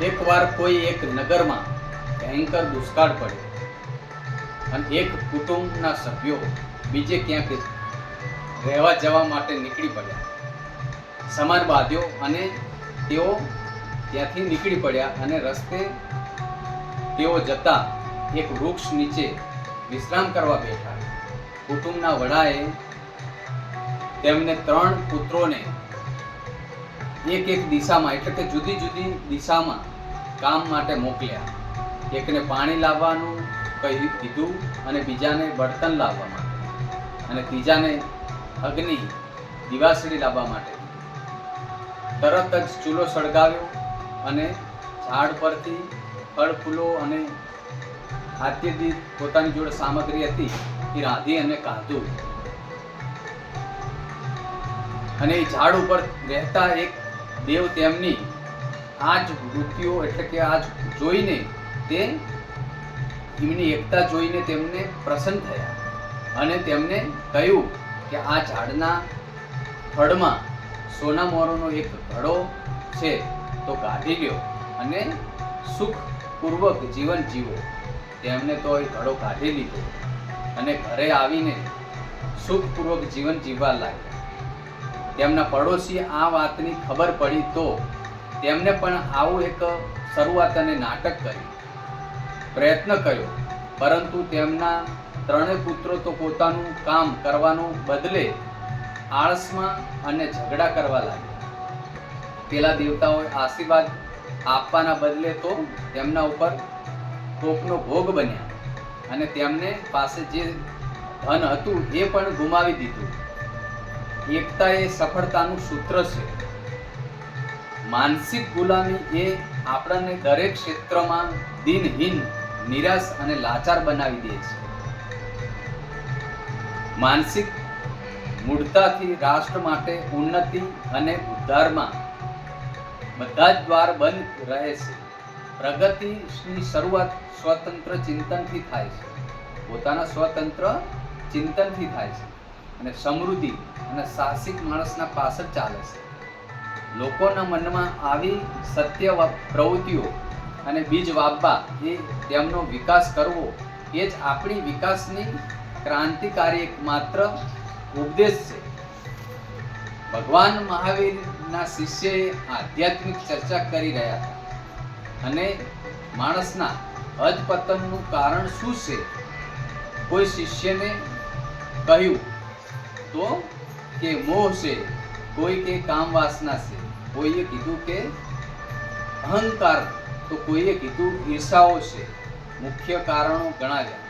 એકવાર કોઈ એક નગરમાં ભયંકર દુષ્કાળ પડ્યો અને એક કુટુંબના સભ્યો બીજે ક્યાંક રહેવા જવા માટે નીકળી પડ્યા. સમાન બાંધ્યો અને તેઓ ત્યાંથી નીકળી પડ્યા અને રસ્તે તેઓ જતા એક વૃક્ષ નીચે વિશ્રામ કરવા બેઠા. કુટુંબના વડાએ તેમને 3 પુત્રોને એક દિશામાં એટલે કે જુદી જુદી દિશામાં કામ માટે મોકલ્યા. એકને પાણી લાવવાનું કીધું અને બીજાને બળતણ લાવવા માટે અને ત્રીજાને અગ્નિ દિવાસળી લાવવા માટે. તરત જ ચૂલો સળગાવ્યો અને ઝાડ પરથી ફળ ફૂલો અને આદ્યથી પોતાની જોડે સામગ્રી હતી એ રાંધી અને કાઢું. અને એ ઝાડ ઉપર રહેતા એક દેવ તેમની આ જ વૃત્તિઓ એટલે કે આ જોઈને તે એમની એકતા જોઈને તેમને પ્રસન્ન થયા અને તેમને કહ્યું કે આ ઝાડના ફળમાં સોના મોરનો એક ઘડો છે તો કાઢી લ્યો અને સુખપૂર્વક જીવન જીવો. તેમને તો એ ઘડો કાઢી લીધો અને ઘરે આવીને સુખપૂર્વક જીવન જીવવા લાગ્યા. તેમના પડોશી આ વાતની ખબર પડી તો તેમને પણ આવું એક શરૂઆત અને નાટક કર્યું, પ્રયત્ન કર્યો, પરંતુ તેમના 3 પુત્રો તો પોતાનું કામ કરવાનું બદલે આળસમાં અને ઝઘડા કરવા લાગ્યા. પેલા દેવતાઓએ આશીર્વાદ આપવાના બદલે તો તેમના ઉપર કોપનો ભોગ બન્યા અને તેમને પાસે જે ધન હતું એ પણ ગુમાવી દીધું. એકતા એ સફળતાનું સૂત્ર છે. માનસિક ગુલામી એ આપણને દરેક ક્ષેત્રમાં દિનહીન, નિરાશ અને લાચાર બનાવી દે છે. માનસિક મૂળતાથી રાષ્ટ્ર માટે ઉન્નતિ અને ઉદ્ધારમાં બધા જ દ્વાર બંધ રહે છે. પ્રગતિની શરૂઆત સ્વતંત્ર ચિંતનથી થાય છે, પોતાના સ્વતંત્ર ચિંતનથી થાય છે અને સમૃદ્ધિ અને સાહસિક માણસના પાછળ ચાલે છે. લોકોના મનમાં આવી સત્ય પ્રવૃત્તિઓ અને બીજ વાવવા એ તેમનો વિકાસ કરવો એ જ આપણી વિકાસની ક્રાંતિકારી એક માત્ર ઉપદેશ છે. ભગવાન મહાવીરના શિષ્યએ આધ્યાત્મિક ચર્ચા કરી રહ્યા હતા અને માણસના અધપતનનું કારણ શું છે. કોઈ શિષ્યને કહ્યું તો કે મોહ છે, કોઈ કે કામ વાસના છે, કોઈએ કીધું કે અહંકાર, તો કોઈએ કીધું ઈર્ષાઓ છે. મુખ્ય કારણો ગણાવ્યા,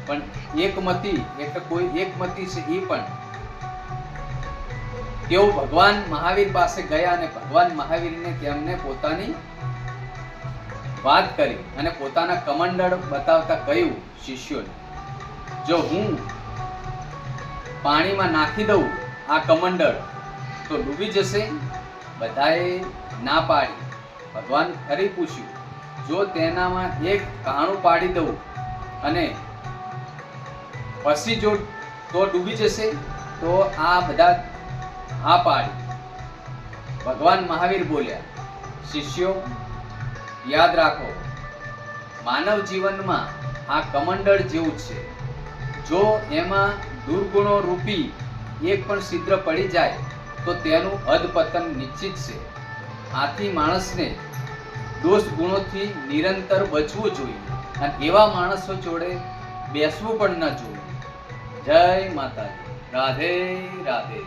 પણ એકમતી એટલે કોઈ એકમતી છે એ પણ તેઓ ભગવાન મહાવીર પાસે ગયા અને ભગવાન મહાવીરને તેમને પોતાની વાત કરી અને પોતાના કમંડળ બતાવતા કહ્યું શિષ્યોને, જો હું પાણીમાં નાખી દઉં આ કમંડળ તો ડૂબી જશે. બધાએ ના પાડી. ભગવાન ફરી પૂછ્યું, જો તેનામાં એક કાણું પાડી દઉં અને પછી જો તો ડૂબી જશે, તો આ બધા હા પાડી. ભગવાન મહાવીર બોલ્યા, શિષ્યો યાદ રાખો, માનવ જીવનમાં આ કમંડળ જેવું છે. જો એમાં દુર્ગુણો રૂપી એક પણ છિદ્ર પડી જાય તો તેનું અધપતન નિશ્ચિત છે. આથી માણસને દોષ ગુણોથી નિરંતર બચવું જોઈએ અને એવા માણસો જોડે બેસવું પણ ન જોઈએ. જય માતાજી. રાધે રાધે.